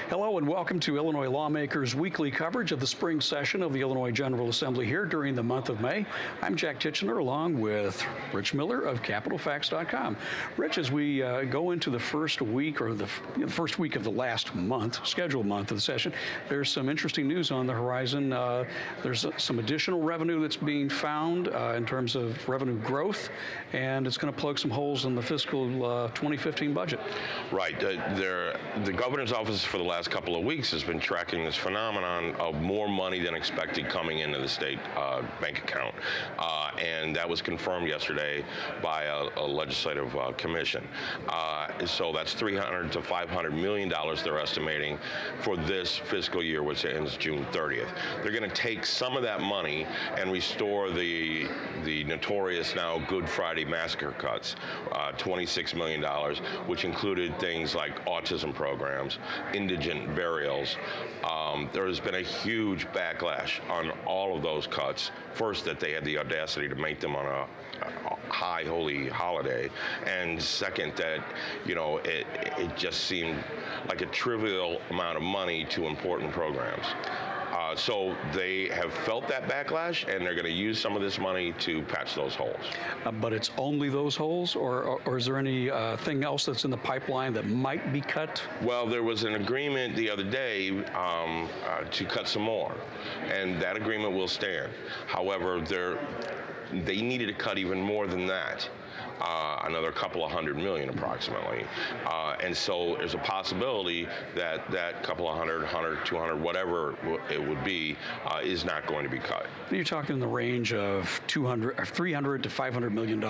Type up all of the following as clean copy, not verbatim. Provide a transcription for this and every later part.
Hello and welcome to Illinois Lawmakers' weekly coverage of the spring session of the Illinois General Assembly here during the month of May. I'm Jak Tichenor along with Rich Miller of CapitalFacts.com. Rich, as we go into the first week or the first week of the last month, scheduled month of the session, there's some interesting news on the horizon. There's some additional revenue that's being found in terms of revenue growth, and it's going to plug some holes in the fiscal 2015 budget. Right. The governor's office for the last couple of weeks has been tracking this phenomenon of more money than expected coming into the state bank account. And that was confirmed yesterday by a legislative commission. So that's $300 to $500 million they're estimating for this fiscal year, which ends June 30th. They're going to take some of that money and restore the notorious now Good Friday massacre cuts, $26 million, which included things like autism programs, indigent burials. There has been a huge backlash on all of those cuts. First, that they had the audacity to make them on a high holy holiday, and second, that it just seemed like a trivial amount of money to important programs. So they have felt that backlash, and they're going to use some of this money to patch those holes. But it's only those holes, or is there anything else that's in the pipeline that might be cut? Well, there was an agreement the other day to cut some more, and that agreement will stand. However, they needed to cut even more than that. Another couple of $100 million approximately. And so there's a possibility that that couple of 100, 200, whatever it would be, is not going to be cut. You're talking in the range of $300 to $500 million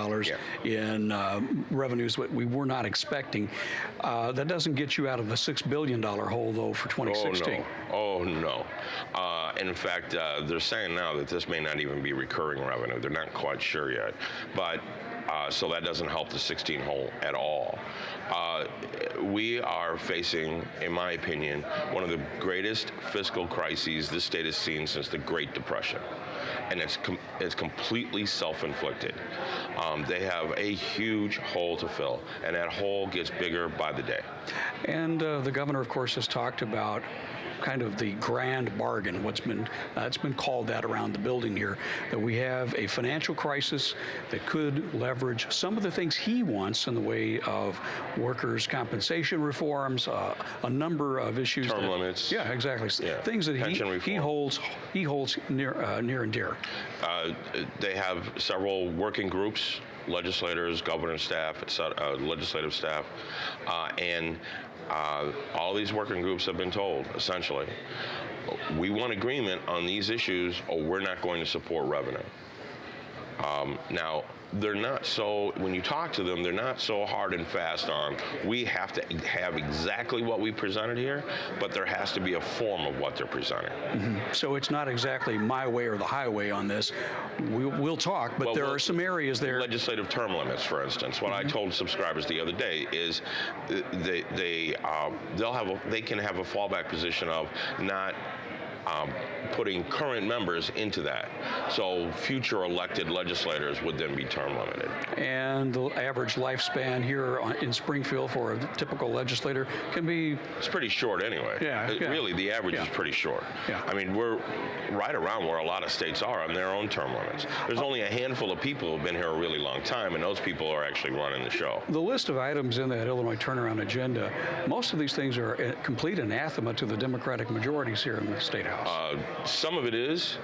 in revenues that we were not expecting. That doesn't get you out of the $6 billion hole, though, for 2016. Oh, no. In fact, they're saying now that this may not even be recurring revenue. They're not quite sure yet. But so that doesn't help the 16 hole at all. We are facing, in my opinion, one of the greatest fiscal crises this state has seen since the Great Depression. And it's completely self-inflicted. They have a huge hole to fill, and that hole gets bigger by the day. And the governor, of course, has talked about kind of the grand bargain, it's been called that around the building here, that we have a financial crisis that could leverage some of the things he wants in the way of workers' compensation reforms, a number of issues. Term limits. Yeah, exactly. Yeah. Things that he holds near and dear. They have several working groups, legislators, governor's staff, legislative staff, and all these working groups have been told, essentially, we want agreement on these issues or we're not going to support revenue. Now, they're not so, when you talk to them, they're not so hard and fast on, we have to have exactly what we presented here, but there has to be a form of what they're presenting. Mm-hmm. So it's not exactly my way or the highway on this. We'll talk, but there are some areas there. Legislative term limits, for instance. What I told subscribers the other day is they can have a fallback position of not putting current members into that. So future elected legislators would then be term limited. And the average lifespan here in Springfield for a typical legislator can be... It's pretty short anyway. Yeah. Really, the average is pretty short. Yeah. I mean, we're right around where a lot of states are on their own term limits. There's only a handful of people who have been here a really long time, and those people are actually running the show. The list of items in that Illinois turnaround agenda, most of these things are complete anathema to the Democratic majorities here in the State House. Some of it is.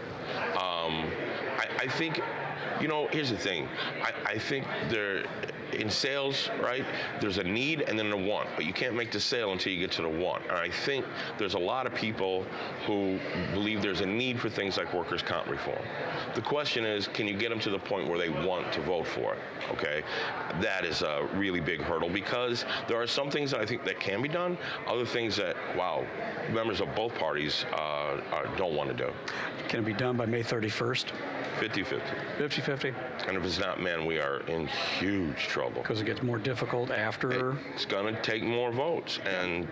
I think, here's the thing. I think in sales, right, there's a need and then a want, but you can't make the sale until you get to the want. And I think there's a lot of people who believe there's a need for things like workers' comp reform. The question is, can you get them to the point where they want to vote for it, okay? That is a really big hurdle because there are some things that I think that can be done, other things that, members of both parties don't want to do. Can it be done by May 31st? 50-50. 50-50? And if it's not, man, we are in huge trouble. Because it gets more difficult after? It's going to take more votes. And,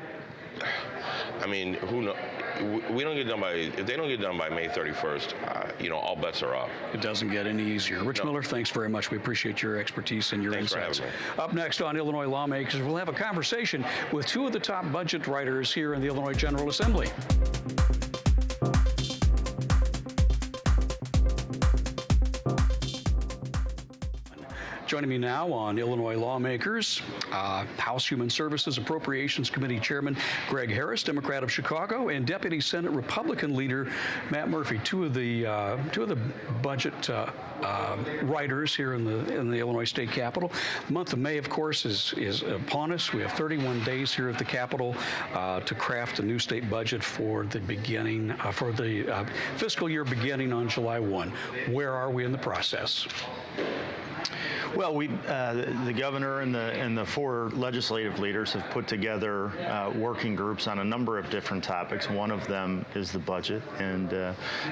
I mean, who knows? we don't get done by, if they don't get done by May 31st, all bets are off. It doesn't get any easier. Rich Miller, thanks very much. We appreciate your expertise and your Thanks insights. for having me. Up next on Illinois Lawmakers, we'll have a conversation with two of the top budget writers here in the Illinois General Assembly. Joining me now on Illinois Lawmakers, House Human Services Appropriations Committee Chairman Greg Harris, Democrat of Chicago, and Deputy Senate Republican Leader Matt Murphy, two of the budget writers here in the Illinois State Capitol. The month of May, of course, is upon us. We have 31 days here at the Capitol to craft a new state budget for the beginning for the fiscal year beginning on July 1. Where are we in the process? Well, the governor and the four legislative leaders have put together working groups on a number of different topics. One of them is the budget, and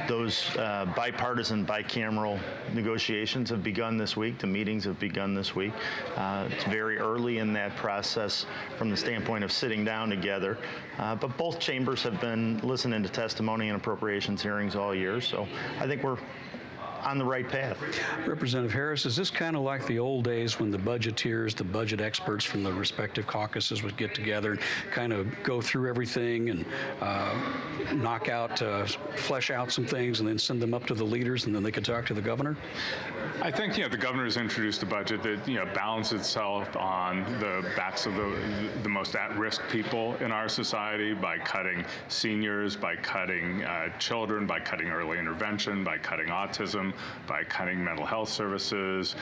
those bipartisan, bicameral negotiations have begun this week. The meetings have begun this week. It's very early in that process from the standpoint of sitting down together, but both chambers have been listening to testimony and appropriations hearings all year, so I think we're on the right path. Representative Harris, is this kind of like the old days when the budgeteers, the budget experts from the respective caucuses would get together and kind of go through everything and flesh out some things and then send them up to the leaders and then they could talk to the governor? I think, the governor has introduced a budget that, balances itself on the backs of the most at-risk people in our society by cutting seniors, by cutting children, by cutting early intervention, by cutting autism, by cutting mental health services.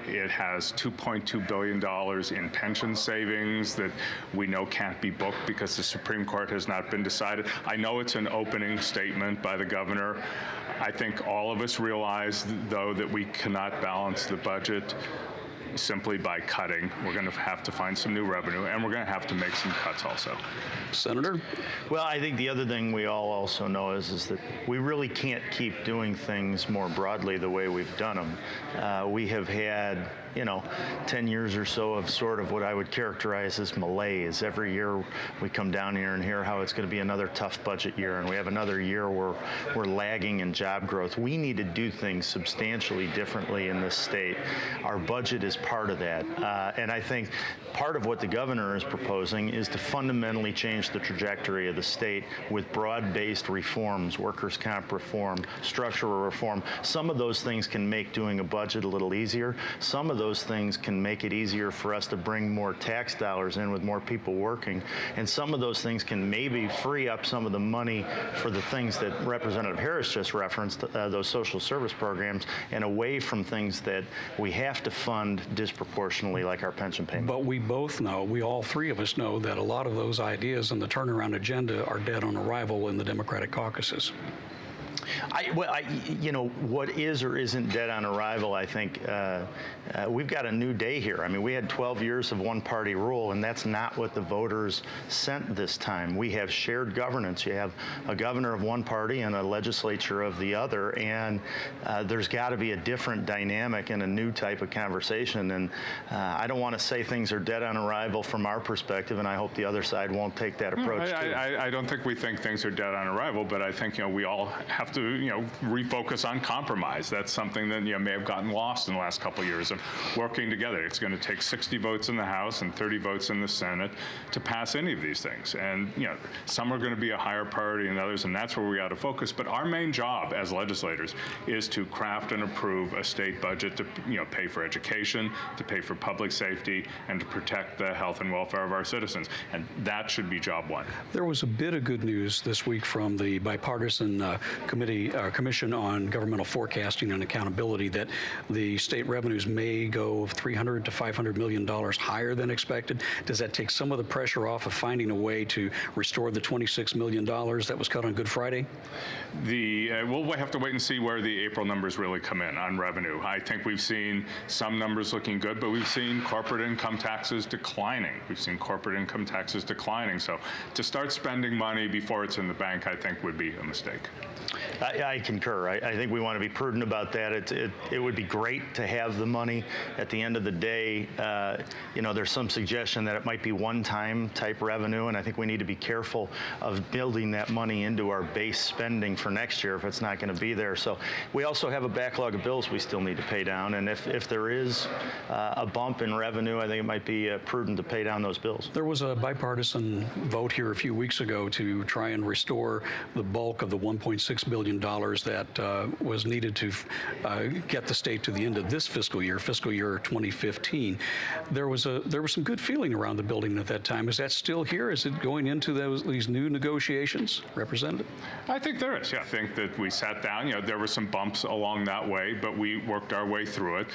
It has $2.2 billion in pension savings that we know can't be booked because the Supreme Court has not been decided. I know it's an opening statement by the governor. I think all of us realize, though, that we cannot balance the budget simply by cutting. We're going to have to find some new revenue, and we're going to have to make some cuts also. Senator? Well, I think the other thing we all also know is that we really can't keep doing things more broadly the way we've done them. We have had 10 years or so of sort of what I would characterize as malaise. Every year we come down here and hear how it's going to be another tough budget year, and we have another year where we're lagging in job growth. We need to do things substantially differently in this state. Our budget is part of that. And I think part of what the governor is proposing is to fundamentally change the trajectory of the state with broad-based reforms, workers' comp reform, structural reform. Some of those things can make doing a budget a little easier. Some of those things can make it easier for us to bring more tax dollars in with more people working. And some of those things can maybe free up some of the money for the things that Representative Harris just referenced, those social service programs, and away from things that we have to fund disproportionately, like our pension payment. But we both know, all three of us know, that a lot of those ideas and the turnaround agenda are dead on arrival in the Democratic caucuses. What is or isn't dead on arrival, I think we've got a new day here. I mean, we had 12 years of one-party rule, and that's not what the voters sent this time. We have shared governance. You have a governor of one party and a legislature of the other, and there's got to be a different dynamic and a new type of conversation. And I don't want to say things are dead on arrival from our perspective, and I hope the other side won't take that approach, too. I don't think we think things are dead on arrival, but I think, we all have to, refocus on compromise. That's something that, may have gotten lost in the last couple of years of working together. It's going to take 60 votes in the House and 30 votes in the Senate to pass any of these things. And, some are going to be a higher priority than others, and that's where we got to focus. But our main job as legislators is to craft and approve a state budget to, pay for education, to pay for public safety, and to protect the health and welfare of our citizens. And that should be job one. There was a bit of good news this week from the bipartisan Commission on Governmental Forecasting and Accountability that the state revenues may go $300 to $500 million higher than expected. Does that take some of the pressure off of finding a way to restore the $26 million that was cut on Good Friday? We'll have to wait and see where the April numbers really come in on revenue. I think we've seen some numbers looking good, but we've seen corporate income taxes declining. So to start spending money before it's in the bank, I think would be a mistake. I concur. I think we want to be prudent about that. It would be great to have the money. At the end of the day, there's some suggestion that it might be one-time type revenue, and I think we need to be careful of building that money into our base spending for next year if it's not going to be there. So we also have a backlog of bills we still need to pay down, and if there is a bump in revenue, I think it might be prudent to pay down those bills. There was a bipartisan vote here a few weeks ago to try and restore the bulk of the $1.6 billion that was needed to get the state to the end of this fiscal year 2015. There was some good feeling around the building at that time. Is that still here? Is it going into these new negotiations, Representative? I think there is. Yeah, I think that we sat down. There were some bumps along that way, but we worked our way through it.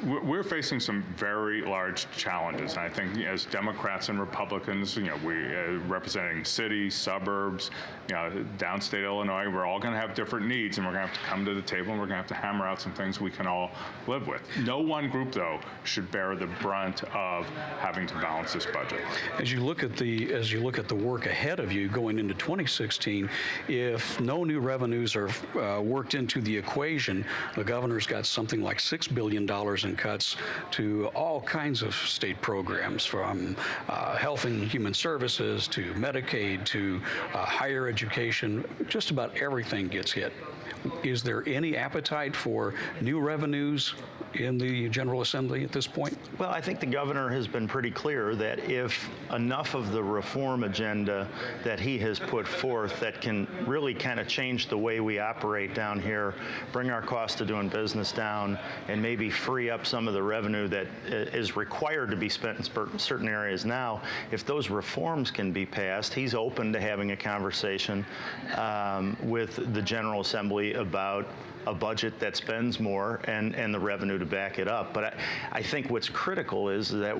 We're facing some very large challenges. And I think as Democrats and Republicans, we representing cities, suburbs, downstate Illinois, we're all going to have different needs, and we're going to have to come to the table, and we're going to have to hammer out some things we can all live with. No one group, though, should bear the brunt of having to balance this budget. As you look at the work ahead of you going into 2016, if no new revenues are worked into the equation, the governor's got something like $6 billion in cuts to all kinds of state programs, from health and human services to Medicaid to higher education. Just about everything gets hit. Is there any appetite for new revenues in the General Assembly at this point? Well, I think the governor has been pretty clear that if enough of the reform agenda that he has put forth that can really kind of change the way we operate down here, bring our cost of doing business down, and maybe free up some of the revenue that is required to be spent in certain areas now, if those reforms can be passed, he's open to having a conversation with the General Assembly about a budget that spends more and the revenue to back it up. But I think what's critical is that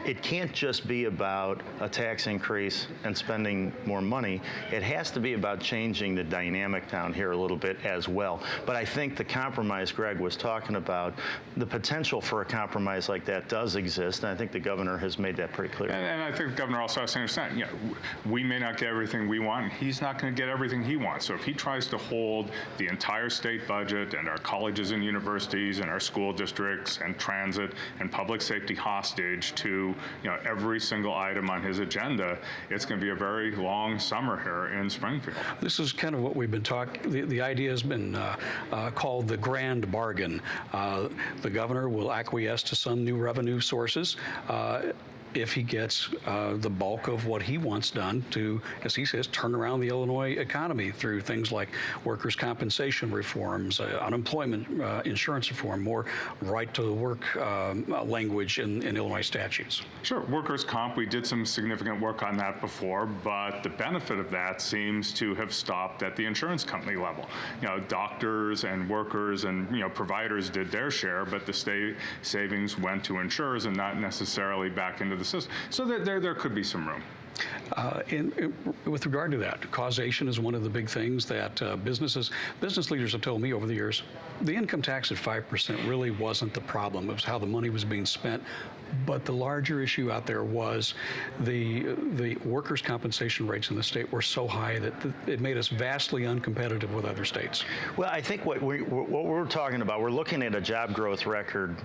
it can't just be about a tax increase and spending more money. It has to be about changing the dynamic down here a little bit as well. But I think the compromise Greg was talking about, the potential for a compromise like that does exist, and I think the governor has made that pretty clear. And I think the governor also has to understand, we may not get everything we want, and he's not going to get everything he wants. So if he tries to hold the entire state budget and our colleges and universities and our school districts and transit and public safety hostage to every single item on his agenda, it's going to be a very long summer here in Springfield. This is kind of what we've been talking. The idea has been called the grand bargain. The governor will acquiesce to some new revenue sources if he gets the bulk of what he wants done to, as he says, turn around the Illinois economy through things like workers' compensation reforms, unemployment insurance reform, more right-to-work language in Illinois statutes. Sure. Workers' comp, we did some significant work on that before, but the benefit of that seems to have stopped at the insurance company level. Doctors and workers and providers did their share, but the state savings went to insurers and not necessarily back into the system. So there could be some room. With regard to that, causation is one of the big things that business leaders have told me over the years. The income tax at 5% really wasn't the problem. It was how the money was being spent. But the larger issue out there was the workers' compensation rates in the state were so high that it made us vastly uncompetitive with other states. Well, I think what we're talking about, we're looking at a job growth record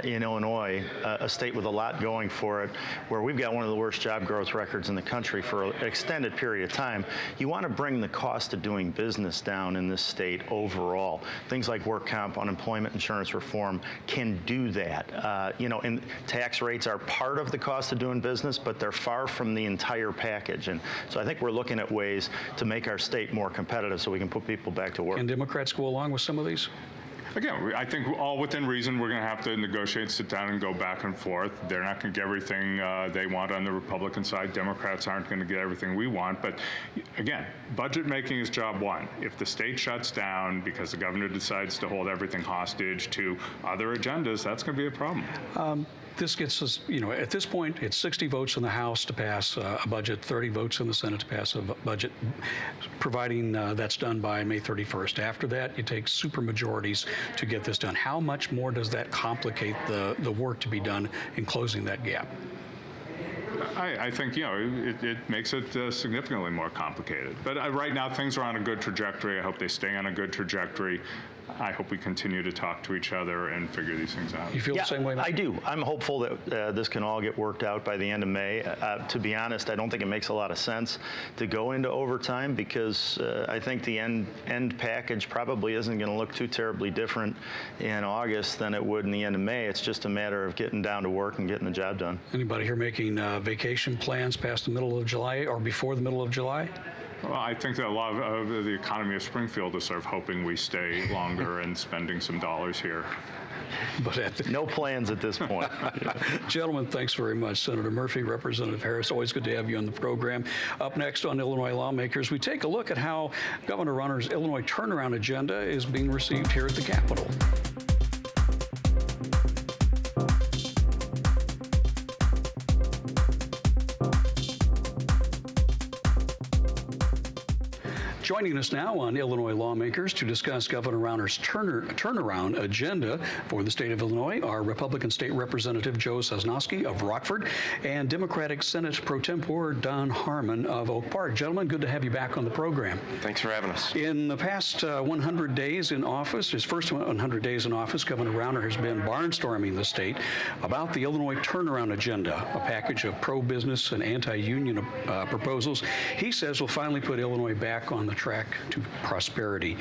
in Illinois, a state with a lot going for it, where we've got one of the worst job growth records in the country for an extended period of time. You want to bring the cost of doing business down in this state overall. Things like work comp, unemployment insurance reform can do that. And tax rates are part of the cost of doing business, but they're far from the entire package. And so I think we're looking at ways to make our state more competitive so we can put people back to work. Can Democrats go along with some of these? Again, I think all within reason, we're going to have to negotiate, sit down, and go back and forth. They're not going to get everything they want on the Republican side. Democrats aren't going to get everything we want. But again, budget making is job one. If the state shuts down because the governor decides to hold everything hostage to other agendas, that's going to be a problem. This gets us, at this point, it's 60 votes in the House to pass a budget, 30 votes in the Senate to pass a budget, providing that's done by May 31st. After that, you take supermajorities to get this done. How much more does that complicate the work to be done in closing that gap? I think, it makes it significantly more complicated. But right now, things are on a good trajectory. I hope they stay on a good trajectory. I hope we continue to talk to each other and figure these things out. You feel the same way, Matt? I do. I'm hopeful that this can all get worked out by the end of May. To be honest, I don't think it makes a lot of sense to go into overtime because I think the end package probably isn't going to look too terribly different in August than it would in the end of May. It's just a matter of getting down to work and getting the job done. Anybody here making vacation plans past the middle of July or before the middle of July? Well, I think that a lot of the economy of Springfield is sort of hoping we stay longer and spending some dollars here. But no plans at this point. Gentlemen, thanks very much. Senator Murphy, Representative Harris, always good to have you on the program. Up next on Illinois Lawmakers, we take a look at how Governor Rauner's Illinois turnaround agenda is being received here at the Capitol. Joining us now on Illinois Lawmakers to discuss Governor Rauner's turnaround agenda for the state of Illinois are Republican State Representative Joe Sosnowski of Rockford and Democratic Senate Pro Tempore Don Harmon of Oak Park. Gentlemen, good to have you back on the program. Thanks for having us. In the past 100 days in office, his first 100 days in office, Governor Rauner has been barnstorming the state about the Illinois turnaround agenda, a package of pro-business and anti-union proposals he says will finally put Illinois back on the track to prosperity.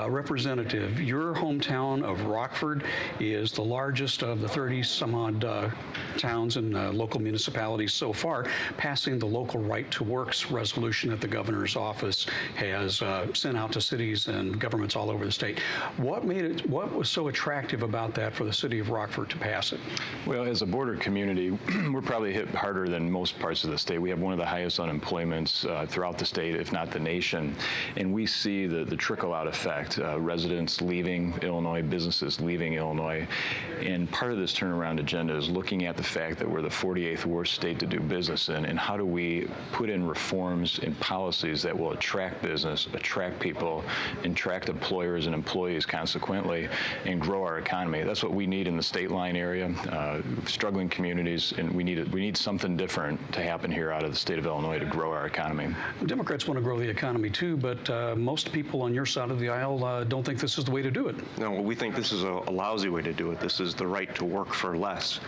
Representative, your hometown of Rockford is the largest of the 30-some-odd towns and local municipalities so far, passing the local right to works resolution that the governor's office has sent out to cities and governments all over the state. What was so attractive about that for the city of Rockford to pass it? Well, as a border community, we're probably hit harder than most parts of the state. We have one of the highest unemployments throughout the state, if not the nation. And we see the trickle-out effect, residents leaving Illinois, businesses leaving Illinois. And part of this turnaround agenda is looking at the fact that we're the 48th worst state to do business in, and how do we put in reforms and policies that will attract business, attract people, attract employers and employees consequently, and grow our economy. That's what we need in the state line area, struggling communities, and we need something different to happen here out of the state of Illinois to grow our economy. Democrats want to grow the economy too, but most people on your side of the aisle don't think this is the way to do it. No, we think this is a lousy way to do it. This is the right to work for less.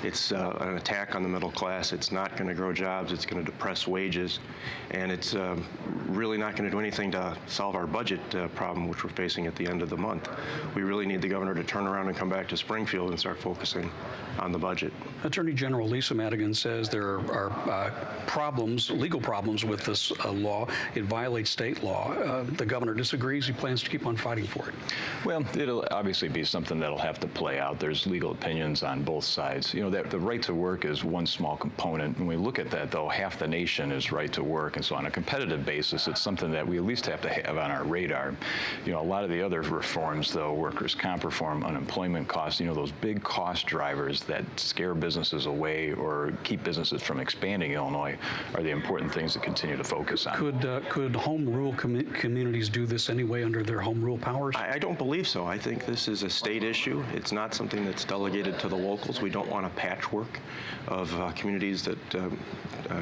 It's an attack on the middle class. It's not going to grow jobs. It's going to depress wages. And it's really not going to do anything to solve our budget problem, which we're facing at the end of the month. We really need the governor to turn around and come back to Springfield and start focusing on the budget. Attorney General Lisa Madigan says there are problems, legal problems with this law. It violates state law. The governor disagrees. He plans to keep on fighting for it. Well, it'll obviously be something that'll have to play out. There's legal opinions on both sides. You know, that the right to work is one small component. When we look at that, though, half the nation is right to work. And so on a competitive basis, it's something that we at least have to have on our radar. You know, a lot of the other reforms, though, workers' comp reform, unemployment costs, you know, those big cost drivers that scare businesses away or keep businesses from expanding Illinois are the important things to continue to focus on. Could home rule communities do this anyway under their home rule powers? I don't believe so. I think this is a state issue. It's not something that's delegated to the locals. We don't want a patchwork of communities that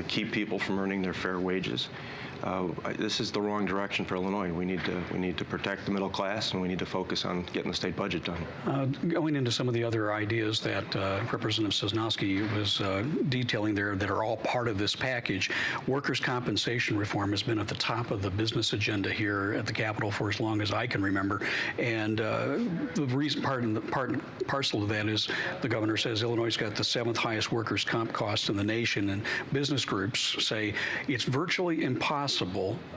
keep people from earning their fair wages. This is the wrong direction for Illinois. We need to protect the middle class, and we need to focus on getting the state budget done. Going into some of the other ideas that Representative Sosnowski was detailing there that are all part of this package, workers' compensation reform has been at the top of the business agenda here at the Capitol for as long as I can remember. And the reason, parcel of that is the governor says Illinois' got the 7th highest workers' comp cost in the nation, and business groups say it's virtually impossible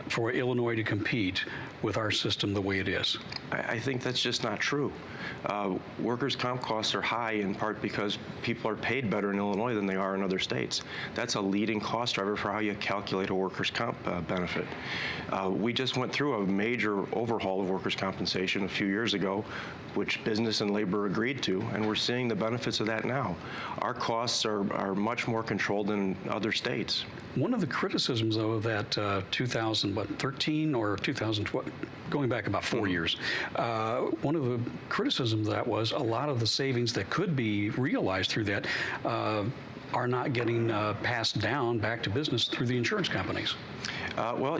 for Illinois to compete with our system the way it is. I think that's just not true. Workers' comp costs are high in part because people are paid better in Illinois than they are in other states. That's a leading cost driver for how you calculate a workers' comp benefit. We just went through a major overhaul of workers' compensation a few years ago, which business and labor agreed to, and we're seeing the benefits of that now. Our costs are much more controlled than other states. One of the criticisms, though, of that 2013 or 2012, going back about 4 years, one of the criticisms of that was a lot of the savings that could be realized through that are not getting passed down back to business through the insurance companies? Well,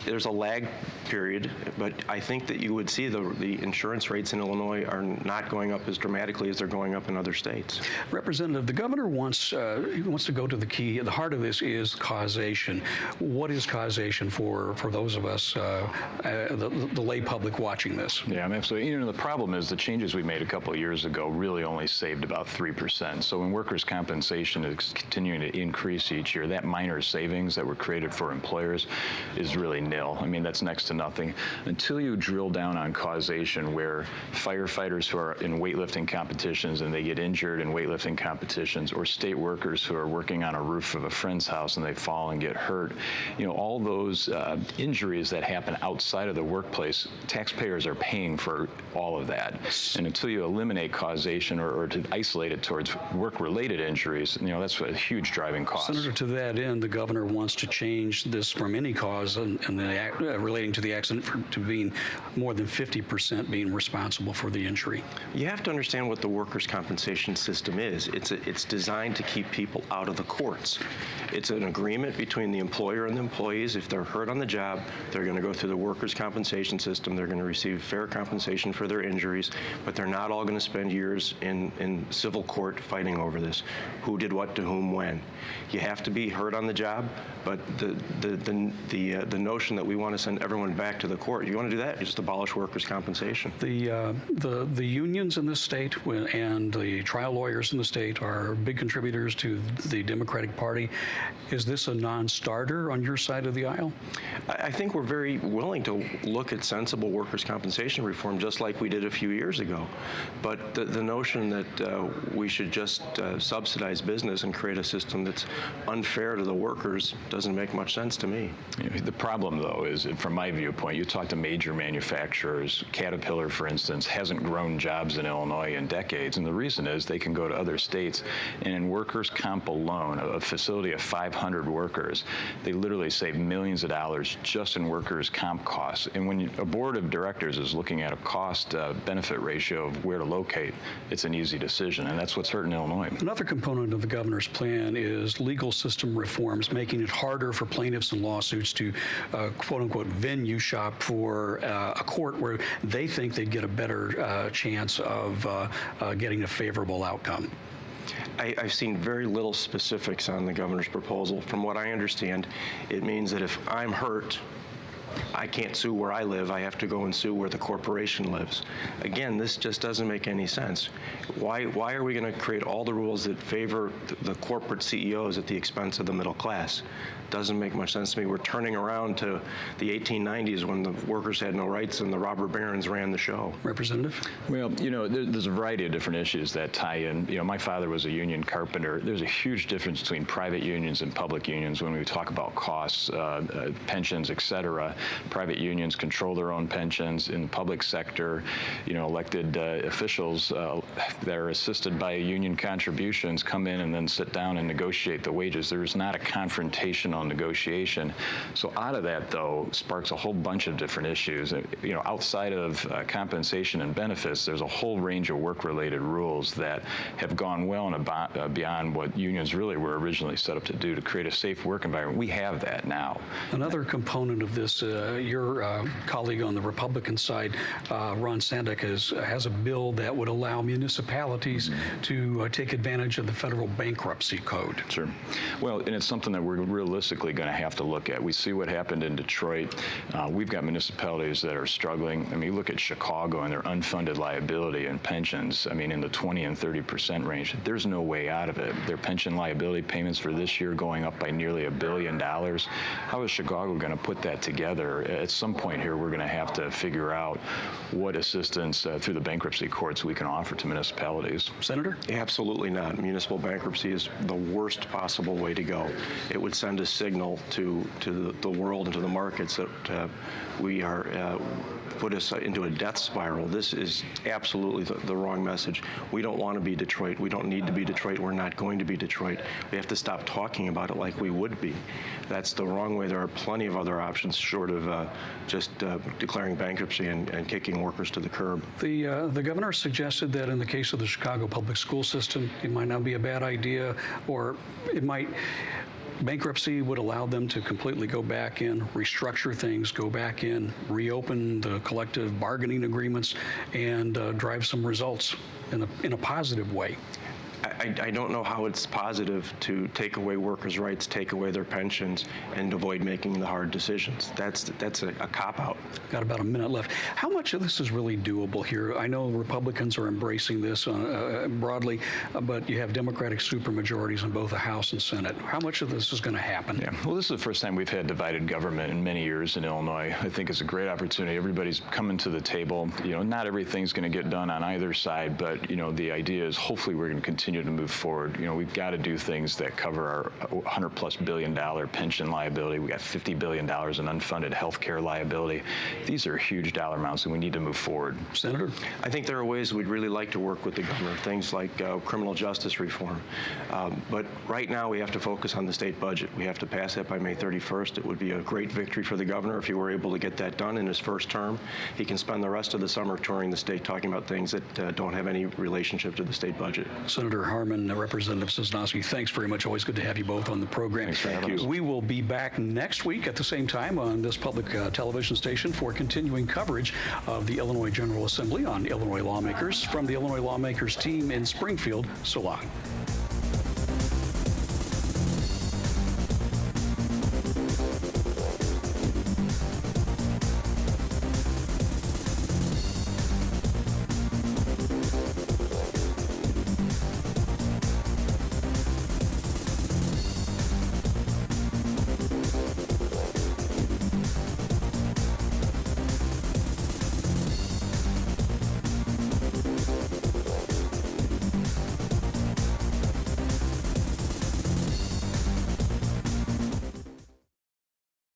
there's a lag period, but I think that you would see the insurance rates in Illinois are not going up as dramatically as they're going up in other states. Representative, the governor wants to go to the key. The heart of this is causation. What is causation for those of us, the lay public watching this? Yeah, absolutely. The problem is the changes we made a couple of years ago really only saved about 3%. So when workers' compensation is continuing to increase each year, that minor savings that were created for employers is really nil. I mean, that's next to nothing. Until you drill down on causation, where firefighters who are in weightlifting competitions and they get injured in weightlifting competitions, or state workers who are working on a roof of a friend's house and they fall and get hurt, all those injuries that happen outside of the workplace, taxpayers are paying for all of that. And until you eliminate causation or to isolate it towards work-related injuries, that's a huge driving cost. Senator, to that end, the governor wants to change this from any cause and relating to the accident to being more than 50% being responsible for the injury. You have to understand what the workers' compensation system is. It's designed to keep people out of the courts. It's an agreement between the employer and the employees. If they're hurt on the job, they're going to go through the workers' compensation system. They're going to receive fair compensation for their injuries, but they're not all going to spend years in civil court fighting over this. Who did what to whom when? You have to be hurt on the job, but the notion that we want to send everyone back to the court, you want to do that, you just abolish workers' compensation. The unions in this state and the trial lawyers in the state are big contributors to the Democratic Party. Is this a non-starter on your side of the aisle? I think we're very willing to look at sensible workers' compensation reform, just like we did a few years ago. But the notion that we should just subsidize business and create a system that's unfair to the workers doesn't make much sense to me. The problem, though, is from my viewpoint, you talk to major manufacturers. Caterpillar, for instance, hasn't grown jobs in Illinois in decades, and the reason is they can go to other states, and in workers' comp alone, a facility of 500 workers, they literally save millions of dollars just in workers' comp costs. And when a board of directors is looking at a cost-benefit ratio of where to locate, it's an easy decision, and that's what's hurting Illinois. Another component of the governor's plan is legal system reforms, making it harder for plaintiffs in lawsuits to quote-unquote venue shop for a court where they think they'd get a better chance of getting a favorable outcome. I've seen very little specifics on the governor's proposal. From what I understand, it means that if I'm hurt, I can't sue where I live. I have to go and sue where the corporation lives. Again, this just doesn't make any sense. Why are we going to create all the rules that favor the corporate CEOs at the expense of the middle class? Doesn't make much sense to me. We're turning around to the 1890s when the workers had no rights and the robber barons ran the show. Representative? Well, there's a variety of different issues that tie in. My father was a union carpenter. There's a huge difference between private unions and public unions when we talk about costs, pensions, et cetera. Private unions control their own pensions. In the public sector, elected officials that are assisted by union contributions come in and then sit down and negotiate the wages. There's not a confrontation on negotiation. So out of that, though, sparks a whole bunch of different issues. Outside of compensation and benefits, there's a whole range of work-related rules that have gone well and beyond what unions really were originally set up to do to create a safe work environment. We have that now. Another component of this, your colleague on the Republican side, Ron Sandick, has a bill that would allow municipalities to take advantage of the federal bankruptcy code. Sure. Well, and it's something that we're realistically going to have to look at. We see what happened in Detroit. We've got municipalities that are struggling. I mean, you look at Chicago and their unfunded liability and pensions, in the 20 and 30% range. There's no way out of it. Their pension liability payments for this year going up by nearly $1 billion. How is Chicago going to put that together? At some point here, we're going to have to figure out what assistance through the bankruptcy courts we can offer to municipalities. Senator? Absolutely not. Municipal bankruptcy is the worst possible way to go. It would send a signal to the world and to the markets that we are put us into a death spiral. This is absolutely the wrong message. We don't want to be Detroit. We don't need to be Detroit. We're not going to be Detroit. We have to stop talking about it like we would be. That's the wrong way. There are plenty of other options short sort of just declaring bankruptcy and kicking workers to the curb. The governor suggested that in the case of the Chicago public school system, it might not be a bad idea, or it might. Bankruptcy would allow them to completely go back in, restructure things, go back in, reopen the collective bargaining agreements, and drive some results in a positive way. I don't know how it's positive to take away workers' rights, take away their pensions, and avoid making the hard decisions. That's a cop-out. Got about a minute left. How much of this is really doable here? I know Republicans are embracing this broadly, but you have Democratic supermajorities in both the House and Senate. How much of this is going to happen? Yeah, well, this is the first time we've had divided government in many years in Illinois. I think it's a great opportunity. Everybody's coming to the table. Not everything's going to get done on either side, but the idea is hopefully we're going to continue to move forward. We've got to do things that cover our $100+ billion pension liability. We got $50 billion in unfunded health care liability. These are huge dollar amounts, and we need to move forward. Senator? I think there are ways we'd really like to work with the governor, things like criminal justice reform. But right now we have to focus on the state budget. We have to pass that by May 31st. It would be a great victory for the governor if he were able to get that done in his first term. He can spend the rest of the summer touring the state talking about things that don't have any relationship to the state budget. Senator Harmon, Representative Sosnowski, thanks very much. Always good to have you both on the program. Thanks for having us. We will be back next week at the same time on this public television station for continuing coverage of the Illinois General Assembly on Illinois Lawmakers. From the Illinois Lawmakers team in Springfield, so long.